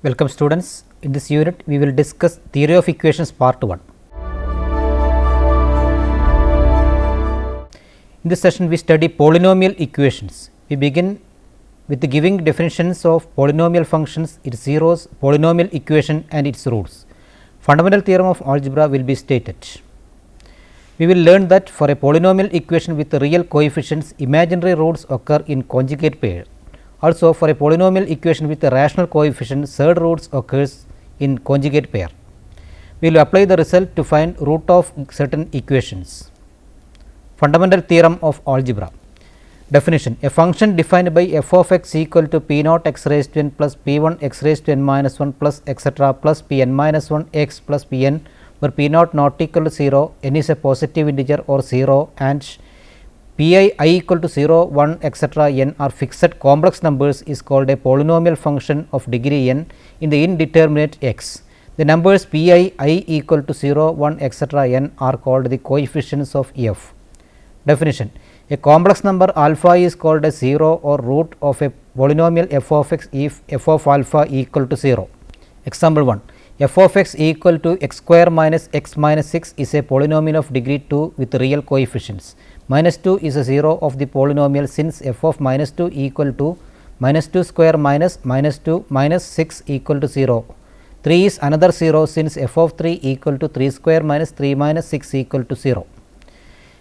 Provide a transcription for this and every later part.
Welcome students, in this unit we will discuss theory of equations part 1. In this session we study polynomial equations. We begin with the giving definitions of polynomial functions, its zeros, polynomial equation and its roots. Fundamental theorem of algebra will be stated. We will learn that for a polynomial equation with real coefficients, imaginary roots occur in conjugate pair. Also, for a polynomial equation with a rational coefficient, third roots occurs in conjugate pair. We will apply the result to find root of certain equations. Fundamental theorem of algebra. Definition: a function defined by f of x equal to p naught x raised to n plus p 1 x raised to n minus 1 plus etc. plus p n minus 1 x plus p n, where p naught not equal to 0, n is a positive integer or 0, and p I equal to 0, 1 etc. n are fixed complex numbers, is called a polynomial function of degree n in the indeterminate x. The numbers p I equal to 0, 1 etc. n are called the coefficients of f. Definition: a complex number alpha is called a 0 or root of a polynomial f of x if f of alpha equal to 0. Example 1: f of x equal to x square minus x minus 6 is a polynomial of degree 2 with real coefficients. Minus 2 is a 0 of the polynomial, since f of minus 2 equal to minus 2 square minus minus 2 minus 6 equal to 0. 3 is another 0, since f of 3 equal to 3 square minus 3 minus 6 equal to 0.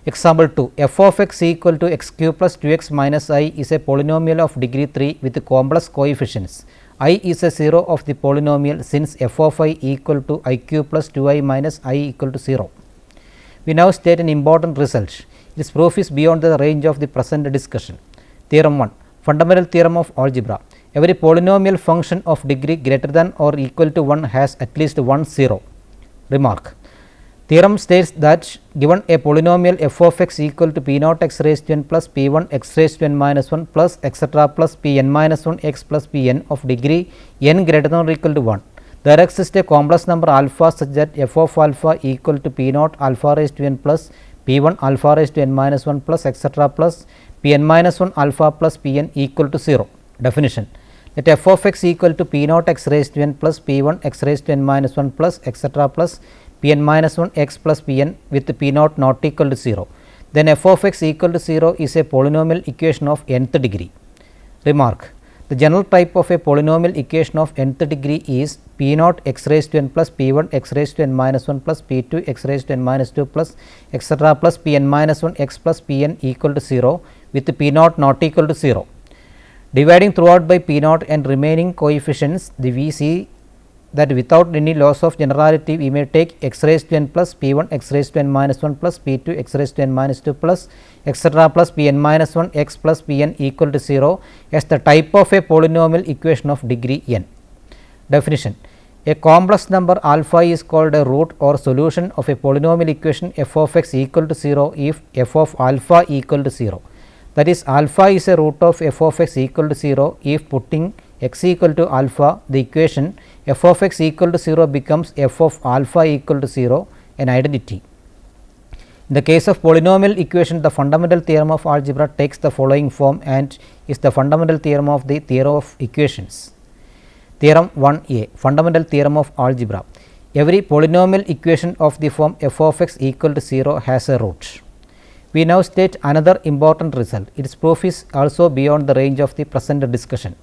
Example 2: f of x equal to x cube plus 2x minus I is a polynomial of degree 3 with complex coefficients. I is a 0 of the polynomial, since f of I equal to I cube plus 2I minus I equal to 0. We now state an important result. Its proof is beyond the range of the present discussion. Theorem 1. Fundamental theorem of algebra. Every polynomial function of degree greater than or equal to 1 has at least one 0. Remark: theorem states that given a polynomial f of x equal to p naught x raised to n plus p 1 x raised to n minus 1 plus etc. plus p n minus 1 x plus p n of degree n greater than or equal to 1, there exists a complex number alpha such that f of alpha equal to p naught alpha raised to n plus p 1 alpha raised to n minus 1 plus etc. plus p n minus 1 alpha plus p n equal to 0. Definition: let f of x equal to p naught x raised to n plus p 1 x raised to n minus 1 plus etc. plus p n minus 1 x plus p n with p naught not equal to 0, then f of x equal to 0 is a polynomial equation of nth degree. Remark: the general type of a polynomial equation of nth degree is p naught x raised to n plus p 1 x raised to n minus 1 plus p 2 x raised to n minus 2 plus etc. plus p n minus 1 x plus p n equal to 0 with p naught not equal to 0. Dividing throughout by p naught and remaining coefficients, we see that without any loss of generality we may take x raised to n plus p 1 x raised to n minus 1 plus p 2 x raised to n minus 2 plus etc. plus p n minus 1 x plus p n equal to 0 as the type of a polynomial equation of degree n. Definition: a complex number alpha is called a root or solution of a polynomial equation f of x equal to 0 if f of alpha equal to 0. That is, alpha is a root of f of x equal to 0 if putting x equal to alpha, the equation f of x equal to 0 becomes f of alpha equal to 0, an identity. In the case of polynomial equation, the fundamental theorem of algebra takes the following form and is the fundamental theorem of the theorem of equations. Theorem 1a. Fundamental theorem of algebra. Every polynomial equation of the form f of x equal to 0 has a root. We now state another important result. Its proof is also beyond the range of the present discussion.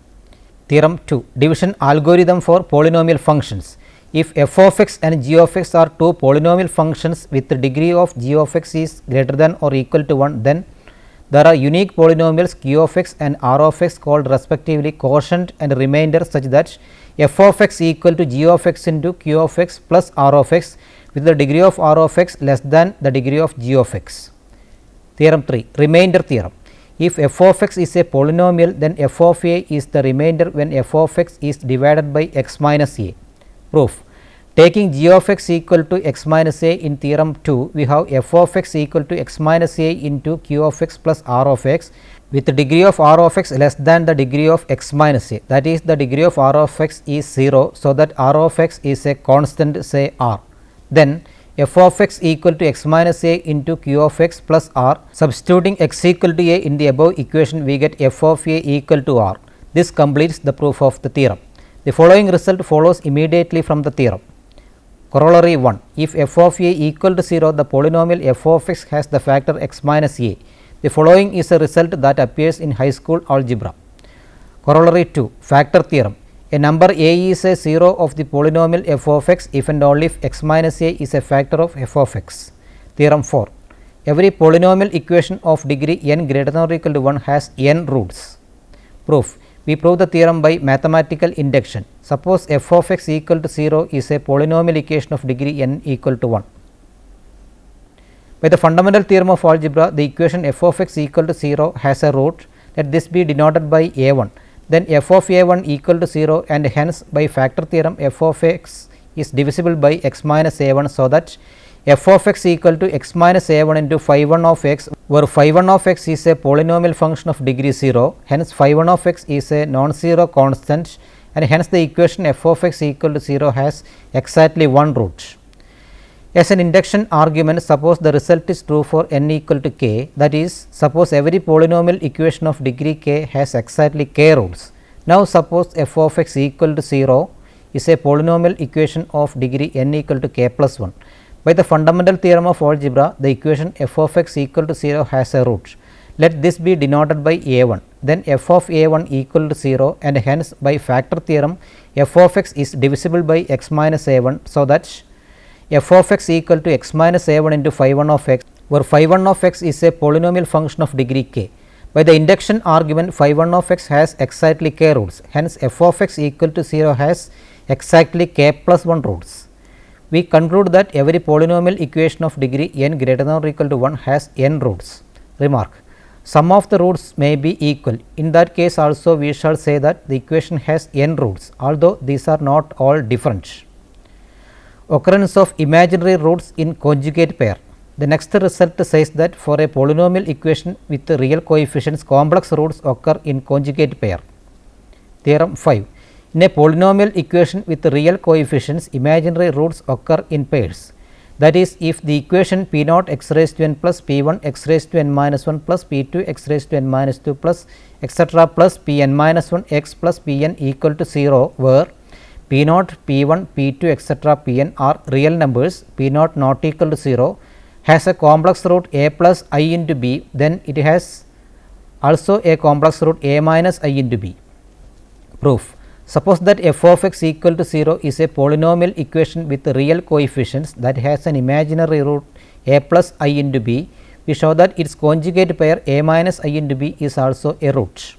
Theorem 2. Division algorithm for polynomial functions. If f of x and g of x are two polynomial functions with the degree of g of x is greater than or equal to 1, then there are unique polynomials q of x and r of x called respectively quotient and remainder, such that f of x equal to g of x into q of x plus r of x with the degree of r of x less than the degree of g of x. Theorem 3. Remainder theorem. If f of x is a polynomial, then f of a is the remainder when f of x is divided by x minus a. Proof: taking g of x equal to x minus a in theorem 2, we have f of x equal to x minus a into q of x plus r of x with the degree of r of x less than the degree of x minus a, that is, the degree of r of x is 0, so that r of x is a constant, say r. Then f of x equal to x minus a into q of x plus r. Substituting x equal to a in the above equation, we get f of a equal to r. This completes the proof of the theorem. The following result follows immediately from the theorem. Corollary 1. If f of a equal to 0, the polynomial f of x has the factor x minus a. The following is a result that appears in high school algebra. Corollary 2. Factor theorem. A number a is a 0 of the polynomial f of x if and only if x minus a is a factor of f of x. Theorem 4. Every polynomial equation of degree n greater than or equal to 1 has n roots. Proof. We prove the theorem by mathematical induction. Suppose f of x equal to 0 is a polynomial equation of degree n equal to 1. By the fundamental theorem of algebra, the equation f of x equal to 0 has a root. Let this be denoted by a1. Then f of a1 equal to 0, and hence by factor theorem f of x is divisible by x minus a1, so that f of x equal to x minus a1 into phi 1 of x, where phi 1 of x is a polynomial function of degree 0, hence phi 1 of x is a non-zero constant, and hence the equation f of x equal to 0 has exactly one root. As an induction argument, suppose the result is true for n equal to k, that is, suppose every polynomial equation of degree k has exactly k roots. Now suppose f of x equal to 0 is a polynomial equation of degree n equal to k plus 1. By the fundamental theorem of algebra, the equation f of x equal to 0 has a root. Let this be denoted by a1. Then f of a1 equal to 0, and hence by factor theorem f of x is divisible by x minus a1, so that f of x equal to x minus a1 into phi 1 of x, where phi 1 of x is a polynomial function of degree k. By the induction argument, phi 1 of x has exactly k roots, hence f of x equal to 0 has exactly k plus 1 roots. We conclude that every polynomial equation of degree n greater than or equal to 1 has n roots. Remark. Sum of the roots may be equal. In that case also we shall say that the equation has n roots, although these are not all different. Occurrence of imaginary roots in conjugate pair. The next result says that for a polynomial equation with real coefficients, complex roots occur in conjugate pair. Theorem 5. In a polynomial equation with real coefficients, imaginary roots occur in pairs. That is, if the equation p naught x raised to n plus p 1 x raised to n minus 1 plus p 2 x raised to n minus 2 plus etc. plus p n minus 1 x plus p n equal to 0, where p naught, p 1, p 2 etc. p n are real numbers, p naught not equal to 0, has a complex root a plus I into b, then it has also a complex root a minus I into b. Proof. Suppose that f of x equal to 0 is a polynomial equation with real coefficients that has an imaginary root a plus I into b. We show that its conjugate pair a minus I into b is also a root.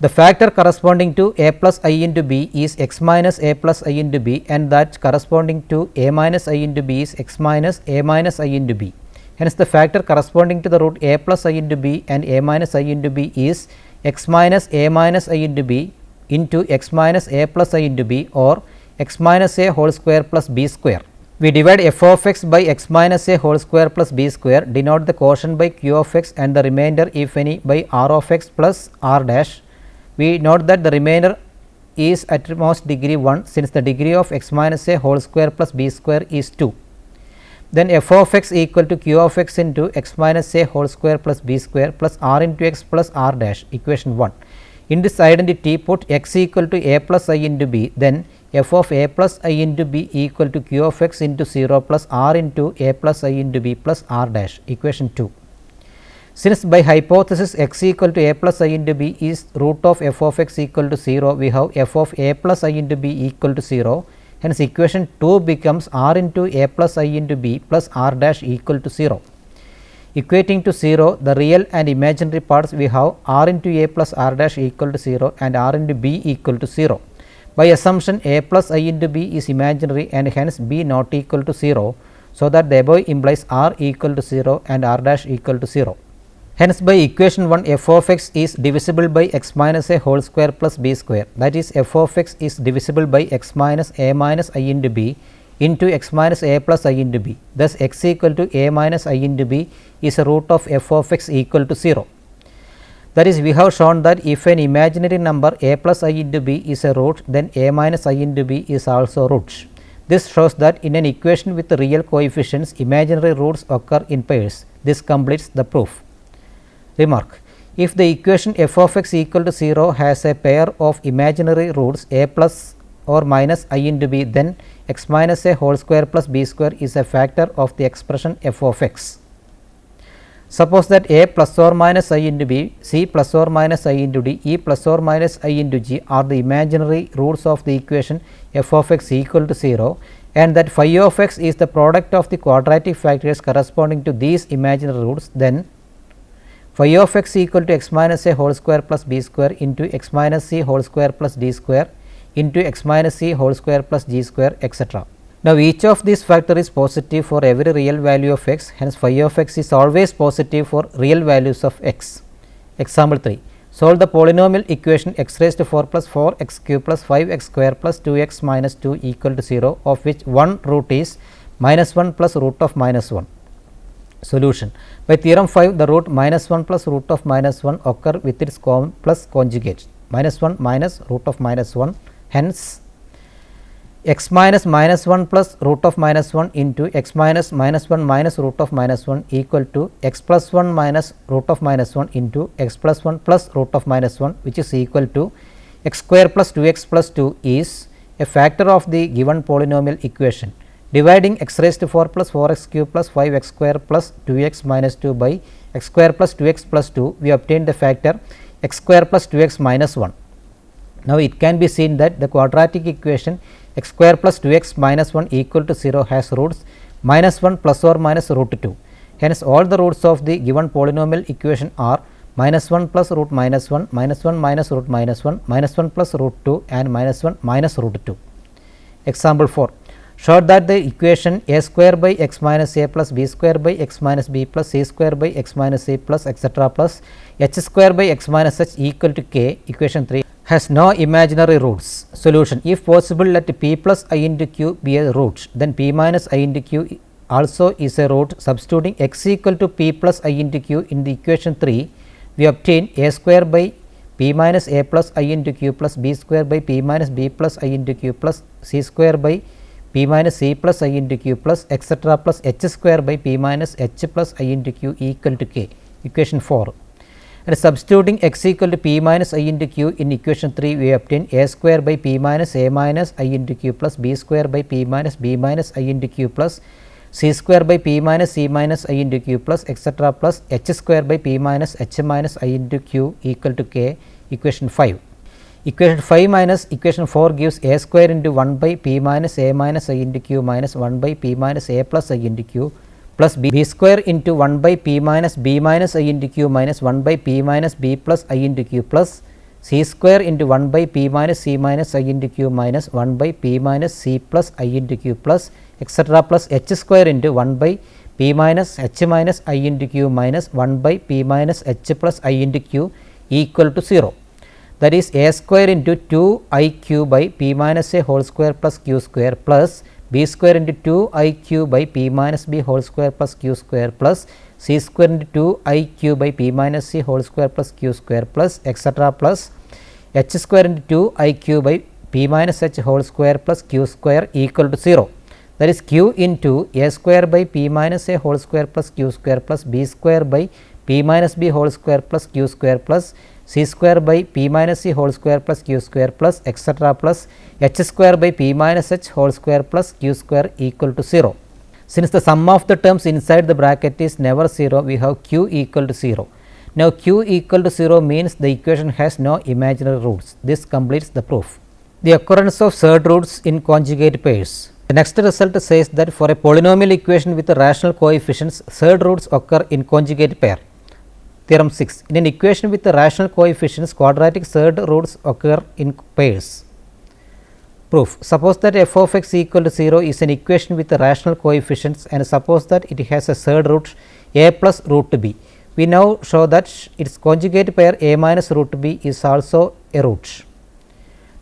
The factor corresponding to a plus I into b is x minus a plus I into b, and that corresponding to a minus I into b is x minus a minus I into b. Hence, the factor corresponding to the root a plus I into b and a minus I into b is x minus a minus I into b into x minus a plus I into b, or x minus a whole square plus b square. We divide f of x by x minus a whole square plus b square, denote the quotient by q of x and the remainder, if any, by r of x plus r dash. We note that the remainder is at most degree 1, since the degree of x minus a whole square plus b square is 2. Then f of x equal to q of x into x minus a whole square plus b square plus r into x plus r dash, equation 1. In this identity, put x equal to a plus I into b, then f of a plus I into b equal to q of x into 0 plus r into a plus I into b plus r dash, equation 2. Since by hypothesis x equal to a plus I into b is root of f of x equal to 0, we have f of a plus I into b equal to 0. Hence, equation 2 becomes r into a plus I into b plus r dash equal to 0. Equating to 0 the real and imaginary parts, we have r into a plus r dash equal to 0 and r into b equal to 0. By assumption, a plus I into b is imaginary and hence b not equal to 0, so that the above implies r equal to 0 and r dash equal to 0. Hence, by equation 1, f of x is divisible by x minus a whole square plus b square, that is, f of x is divisible by x minus a minus I into b into x minus a plus I into b. Thus, x equal to a minus I into b is a root of f of x equal to 0. That is, we have shown that if an imaginary number a plus I into b is a root, then a minus I into b is also root. This shows that in an equation with real coefficients, imaginary roots occur in pairs. This completes the proof. Remark. If the equation f of x equal to 0 has a pair of imaginary roots a plus or minus I into b, then x minus a whole square plus b square is a factor of the expression f of x. Suppose that a plus or minus I into b, c plus or minus I into d, e plus or minus I into g are the imaginary roots of the equation f of x equal to 0, and that phi of x is the product of the quadratic factors corresponding to these imaginary roots, then phi of x equal to x minus a whole square plus b square into x minus c whole square plus d square into x minus c whole square plus g square, etc. Now, each of these factor is positive for every real value of x, hence phi of x is always positive for real values of x. Example 3. Solve the polynomial equation x raised to 4 plus 4 x cube plus 5 x square plus 2 x minus 2 equal to 0, of which one root is minus 1 plus root of minus 1. Solution. By theorem 5, the root minus 1 plus root of minus 1 occur with its plus conjugate minus 1 minus root of minus 1, hence x minus minus 1 plus root of minus 1 into x minus minus 1 minus root of minus 1 equal to x plus 1 minus root of minus 1 into x plus 1 plus root of minus 1, which is equal to x square plus 2x plus 2 is a factor of the given polynomial equation. Dividing x raised to 4 plus 4x cube plus 5x square plus 2x minus 2 by x square plus 2x plus 2, we obtain the factor x square plus 2x minus 1. Now, it can be seen that the quadratic equation x square plus 2x minus 1 equal to 0 has roots minus 1 plus or minus root 2. Hence, all the roots of the given polynomial equation are minus 1 plus root minus 1, minus 1 minus root minus 1, minus 1 plus root 2 and minus 1 minus root 2. Example 4. Show that the equation a square by x minus a plus b square by x minus b plus c square by x minus c plus etc. plus h square by x minus h equal to k, equation 3, has no imaginary roots. Solution. If possible, let p plus I into q be a root, then p minus I into q also is a root. Substituting x equal to p plus I into q in the equation 3, we obtain a square by p minus a plus I into q plus b square by p minus b plus I into q plus c square by p minus c plus I into q plus etc. plus h square by p minus h plus I into q equal to k, equation 4. And substituting x equal to p minus I into q in equation 3, we obtain a square by p minus a minus I into q plus b square by p minus b minus I into q plus c square by p minus c minus I into q plus etc. plus h square by p minus h minus I into q equal to k, equation 5. Equation 5 minus equation 4 gives a square into 1 by p minus a minus I into q minus 1 by p minus a plus I into q plus b square into 1 by p minus b minus I into q minus 1 by p minus b plus I into q plus c square into 1 by p minus c minus I into q minus 1 by p minus c plus I into q plus etc. plus h square into 1 by p minus h minus I into q minus 1 by p minus h plus I into q equal to 0. That is a square into 2 I q by p minus a whole square plus q square plus b square into 2 I q by p minus b whole square plus q square plus c square into 2 I q by p minus c whole square plus q square plus etc. plus h square into 2 I q by p minus h whole square plus q square equal to 0. That is q into a square by p minus a whole square plus q square plus b square by p minus b whole square plus q square plus c square by p minus c whole square plus q square plus etc. plus h square by p minus h whole square plus q square equal to 0. Since the sum of the terms inside the bracket is never 0, we have q equal to 0. Now, q equal to 0 means the equation has no imaginary roots. This completes the proof. The occurrence of surd roots in conjugate pairs. The next result says that for a polynomial equation with rational coefficients, surd roots occur in conjugate pair. Theorem 6. In an equation with the rational coefficients, quadratic surd roots occur in pairs. Proof. Suppose that f of x equal to 0 is an equation with the rational coefficients, and suppose that it has a surd root a plus root b. We now show that its conjugate pair a minus root b is also a root.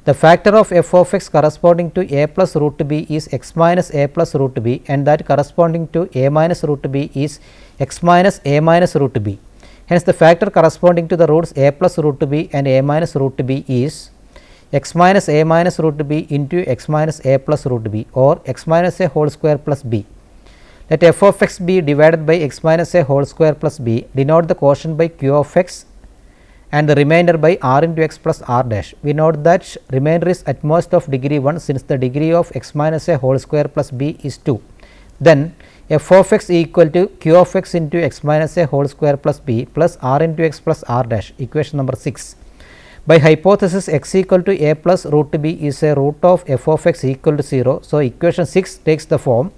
The factor of f of x corresponding to a plus root b is x minus a plus root b, and that corresponding to a minus root b is x minus a minus root b. Hence, the factor corresponding to the roots a plus root b and a minus root b is x minus a minus root b into x minus a plus root b, or x minus a whole square plus b. Let f of x be divided by x minus a whole square plus b. Denote the quotient by q of x and the remainder by r into x plus r dash. We note that remainder is at most of degree 1 since the degree of x minus a whole square plus b is 2. Then f of x equal to q of x into x minus a whole square plus b plus r into x plus r dash, equation number 6. By hypothesis x equal to a plus root b is a root of f of x equal to 0. So, equation 6 takes the form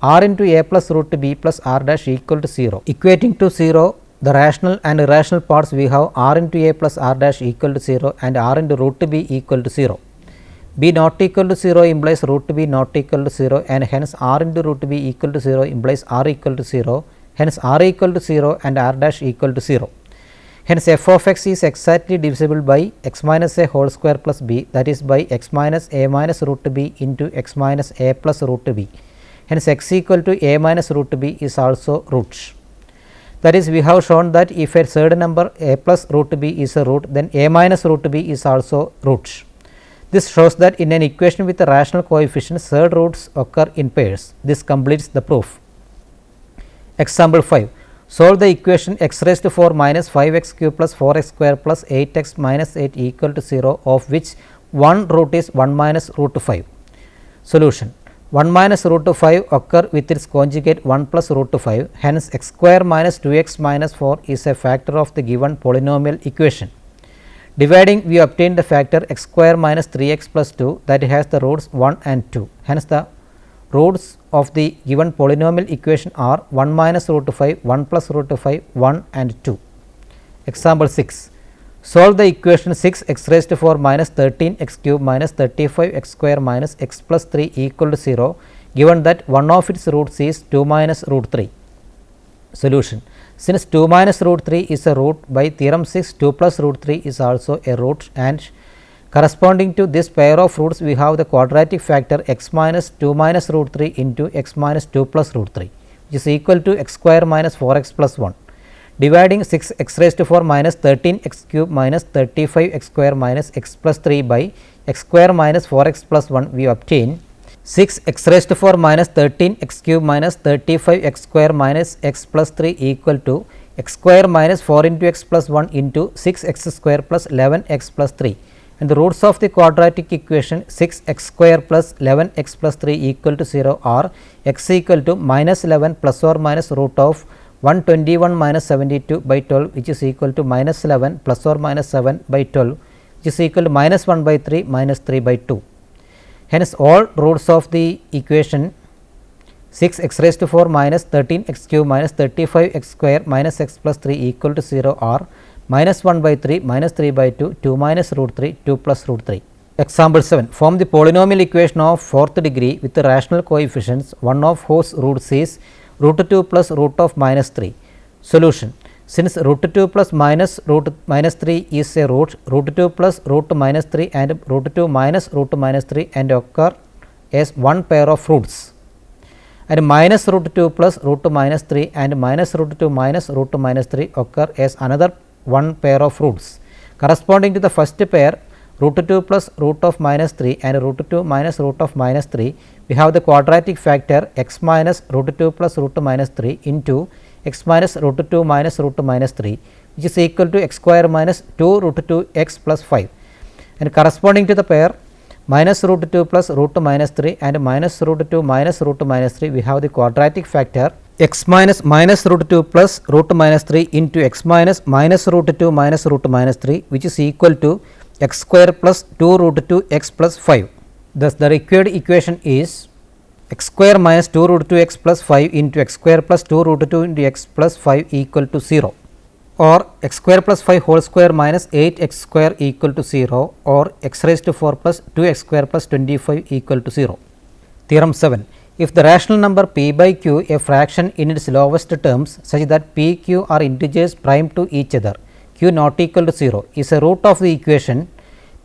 r into a plus root b plus r dash equal to 0. Equating to 0 the rational and irrational parts, we have r into a plus r dash equal to 0 and r into root b equal to 0. B not equal to 0 implies root b not equal to 0 and hence r into root b equal to 0 implies r equal to 0, hence r equal to 0 and r dash equal to 0. Hence, f of x is exactly divisible by x minus a whole square plus b, that is by x minus a minus root b into x minus a plus root b. Hence, x equal to a minus root b is also root. That is, we have shown that if a third number a plus root b is a root, then a minus root b is also root. This shows that in an equation with a rational coefficient, third roots occur in pairs. This completes the proof. Example 5. Solve the equation x raised to 4 minus 5x cube plus 4x square plus 8x minus 8 equal to 0, of which one root is 1 minus root 5. Solution. 1 minus root 5 occur with its conjugate 1 plus root 5. Hence, x square minus 2x minus 4 is a factor of the given polynomial equation. Dividing, we obtain the factor x square minus 3x plus 2 that has the roots 1 and 2. Hence, the roots of the given polynomial equation are 1 minus root 5, 1 plus root 5, 1 and 2. Example 6. Solve the equation 6 x raised to 4 minus 13 x cube minus 35 x square minus x plus 3 equal to 0, given that one of its roots is 2 minus root 3. Solution. Since 2 minus root 3 is a root, by theorem 6 2 plus root 3 is also a root, and corresponding to this pair of roots we have the quadratic factor x minus 2 minus root 3 into x minus 2 plus root 3, which is equal to x square minus 4x plus 1. Dividing 6 x raised to 4 minus 13 x cube minus 35 x square minus x plus 3 by x square minus 4x plus 1, we obtain 6 x raised to 4 minus 13 x cube minus 35 x square minus x plus 3 equal to x square minus 4 into x plus 1 into 6 x square plus 11 x plus 3, and the roots of the quadratic equation 6 x square plus 11 x plus 3 equal to 0 are x equal to minus 11 plus or minus root of 121 minus 72 by 12, which is equal to minus 11 plus or minus 7 by 12, which is equal to minus 1 by 3 minus 3 by 2. Hence, all roots of the equation 6 x raised to 4 minus 13 x cube minus 35 x square minus x plus 3 equal to 0 are minus 1 by 3 minus 3 by 2, 2 minus root 3, 2 plus root 3. Example 7. Form the polynomial equation of fourth degree with the rational coefficients, one of whose roots is root 2 plus root of minus 3. Solution. Since root 2 plus minus root minus 3 is a root, root 2 plus root minus 3 and root 2 minus root minus 3 and occur as one pair of roots, and minus root 2 plus root minus 3 and minus root 2 minus root minus 3 occur as another one pair of roots. Corresponding to the first pair, root 2 plus root of minus 3 and root 2 minus root of minus 3, we have the quadratic factor x minus root 2 plus root minus 3 into x minus root 2 minus root minus 3, which is equal to x square minus 2 root 2 x plus 5, and corresponding to the pair minus root 2 plus root minus 3 and minus root 2 minus root minus 3, we have the quadratic factor x minus minus root 2 plus root minus 3 into x minus root 2 minus root minus 3, which is equal to x square plus 2 root 2 x plus 5. Thus, the required equation is x square minus 2 root 2 x plus 5 into x square plus 2 root 2 into x plus 5 equal to 0, or x square plus 5 whole square minus 8 x square equal to 0, or x raised to 4 plus 2 x square plus 25 equal to 0. Theorem 7. If the rational number p by q, a fraction in its lowest terms such that p, q are integers prime to each other, q not equal to 0, is a root of the equation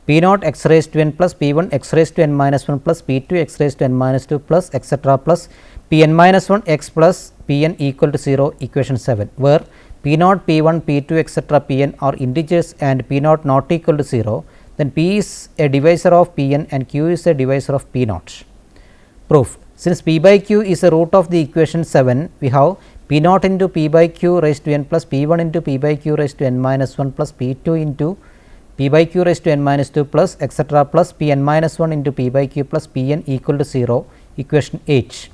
p naught x raised to n plus p 1 x raised to n minus 1 plus p 2 x raised to n minus 2 plus etc. plus p n minus 1 x plus p n equal to 0, equation 7, where p naught, p 1, p 2 etc. p n are integers and p naught not equal to 0, then p is a divisor of p n and q is a divisor of p naught. Proof. Since p by q is a root of the equation 7, we have P naught into P by Q raised to n plus P1 into P by Q raised to n minus 1 plus P2 into P by Q raised to n minus 2 plus etc. plus Pn minus 1 into P by Q plus Pn equal to 0, equation 8.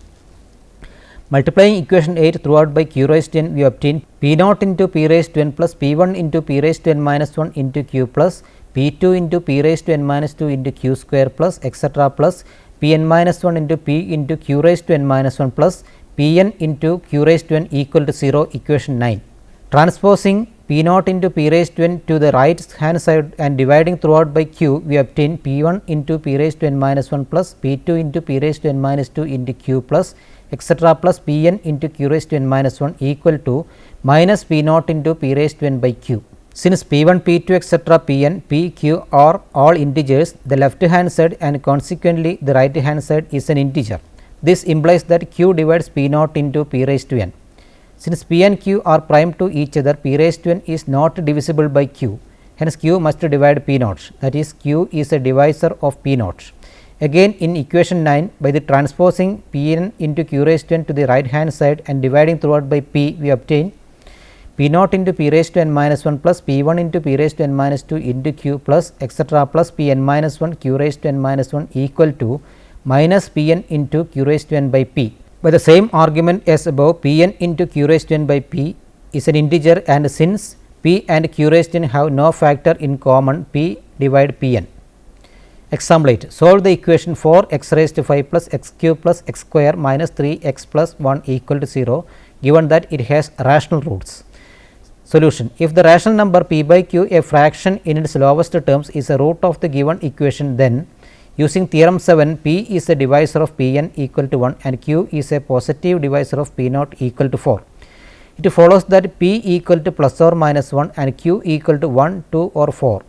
Multiplying equation 8 throughout by Q raised to n, we obtain P naught into P raised to n plus P1 into P raised to n minus 1 into Q plus P2 into P raised to n minus 2 into Q square plus etc. plus Pn minus 1 into P into Q raised to n minus 1 plus Pn into Q raised to n equal to 0, equation 9. Transposing P naught into P raised to n to the right hand side and dividing throughout by Q, we obtain P1 into P raised to n minus 1 plus P2 into P raised to n minus 2 into Q plus etc. plus Pn into Q raised to n minus 1 equal to minus P naught into P raised to n by Q. Since P1, P2 etc. Pn, P, Q are all integers, the left hand side and consequently the right hand side is an integer. This implies that Q divides P naught into P raised to n. Since P and Q are prime to each other, P raised to n is not divisible by Q, hence Q must divide P naught, that is Q is a divisor of P naught. Again in equation 9, by the transposing Pn into Q raised to n to the right hand side and dividing throughout by P, we obtain P naught into P raised to n minus 1 plus P1 into P raised to n minus 2 into Q plus etc. plus Pn minus 1 Q raised to n minus 1 equal to minus Pn into Q raised to n by P. By the same argument as above, Pn into Q raised to n by P is an integer, and since P and Q raised to n have no factor in common, P divide Pn. Example 8. Solve the equation 4x raised to 5 plus x cube plus x square minus 3x plus 1 equal to 0, given that it has rational roots. Solution. If the rational number P by Q, a fraction in its lowest terms, is a root of the given equation, then using theorem 7, P is a divisor of Pn equal to 1 and Q is a positive divisor of P naught equal to 4. It follows that P equal to plus or minus 1 and Q equal to 1, 2 or 4.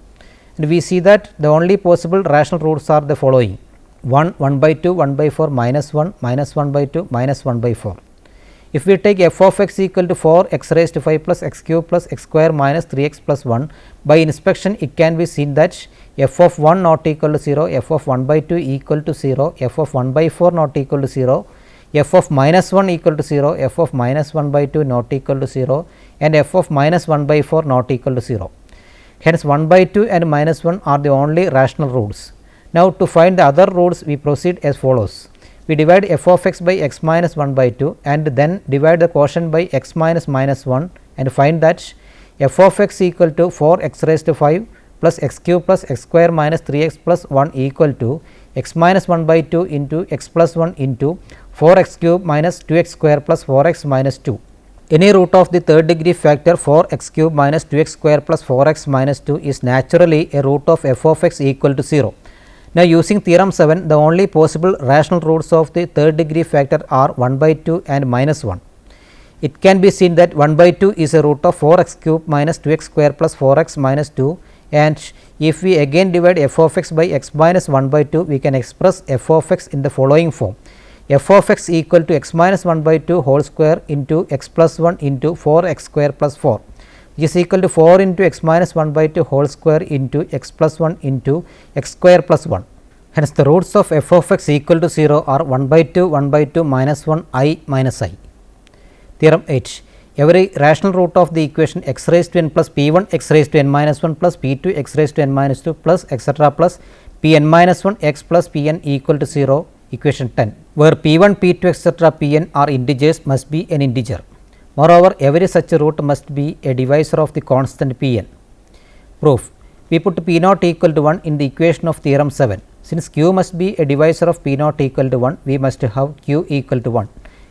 And we see that the only possible rational roots are the following: 1, 1 by 2, 1 by 4, minus 1, minus 1 by 2, minus 1 by 4. If we take f of x equal to 4 x raised to 5 plus x cube plus x square minus 3x plus 1, by inspection it can be seen that f of 1 not equal to 0, f of 1 by 2 equal to 0, f of 1 by 4 not equal to 0, f of minus 1 equal to 0, f of minus 1 by 2 not equal to 0, and f of minus 1 by 4 not equal to 0. Hence 1 by 2 and minus 1 are the only rational roots. Now to find the other roots, we proceed as follows. We divide f of x by x minus 1 by 2 and then divide the quotient by x minus minus 1 and find that f of x equal to 4 x raised to 5 plus x cube plus x square minus 3x plus 1 equal to x minus 1 by 2 into x plus 1 into 4x cube minus 2x square plus 4x minus 2. Any root of the third degree factor 4x cube minus 2x square plus 4x minus 2 is naturally a root of f of x equal to 0. Now using theorem 7, the only possible rational roots of the third degree factor are 1 by 2 and minus 1. It can be seen that 1 by 2 is a root of 4x cube minus 2x square plus 4x minus 2, and if we again divide f of x by x minus 1 by 2, we can express f of x in the following form: f of x equal to x minus 1 by 2 whole square into x plus 1 into 4x square plus 4, which is equal to 4 into x minus 1 by 2 whole square into x plus 1 into x square plus 1. Hence the roots of f of x equal to 0 are 1 by 2, 1 by 2, minus 1, I minus I. Theorem 8. Every rational root of the equation x raised to n plus p1 x raised to n minus 1 plus p2 x raised to n minus 2 plus etc. plus pn minus 1 x plus pn equal to 0, equation 10, where p1, p2 etc. pn are integers, must be an integer. Moreover, every such root must be a divisor of the constant pn. Proof. We put p naught equal to 1 in the equation of theorem 7. Since q must be a divisor of p naught equal to 1, we must have q equal to 1.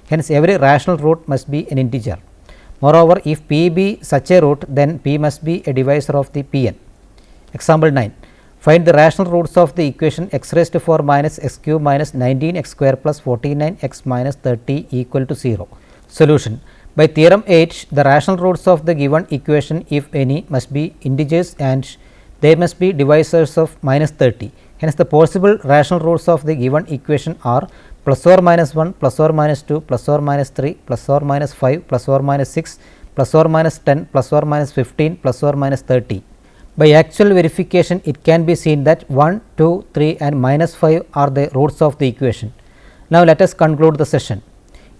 Hence every rational root must be an integer. Moreover, if p be such a root, then p must be a divisor of the pn. Example 9. Find the rational roots of the equation x raised to 4 minus x cube minus 19x square plus 49x minus 30 equal to 0. Solution. By theorem 8, the rational roots of the given equation, if any, must be integers and they must be divisors of minus 30. Hence the possible rational roots of the given equation are plus or minus 1, plus or minus 2, plus or minus 3, plus or minus 5, plus or minus 6, plus or minus 10, plus or minus 15, plus or minus 30. By actual verification, it can be seen that 1, 2, 3 and minus 5 are the roots of the equation. Now let us conclude the session.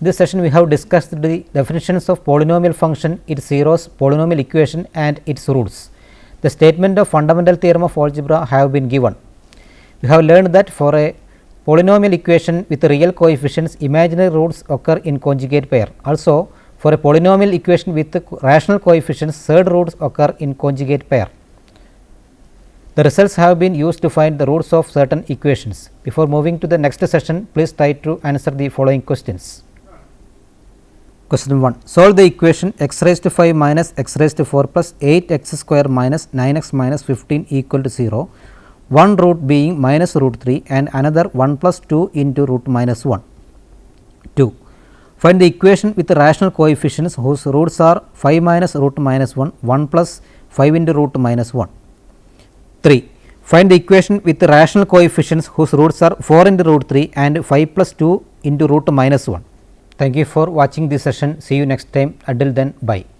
In this session we have discussed the definitions of polynomial function, its zeros, polynomial equation and its roots. The statement of fundamental theorem of algebra have been given. We have learned that for a polynomial equation with real coefficients, imaginary roots occur in conjugate pair. Also, for a polynomial equation with rational coefficients, third roots occur in conjugate pair. The results have been used to find the roots of certain equations. Before moving to the next session, please try to answer the following questions. Question 1. Solve the equation x raised to 5 minus x raised to 4 plus 8x square minus 9x minus 15 equal to 0. One root being minus root 3 and another 1 plus 2 into root minus 1. 2. Find the equation with the rational coefficients whose roots are 5 minus root minus 1, 1 plus 5 into root minus 1. 3. Find the equation with the rational coefficients whose roots are 4 into root 3 and 5 plus 2 into root minus 1. Thank you for watching this session. See you next time. Until then, bye.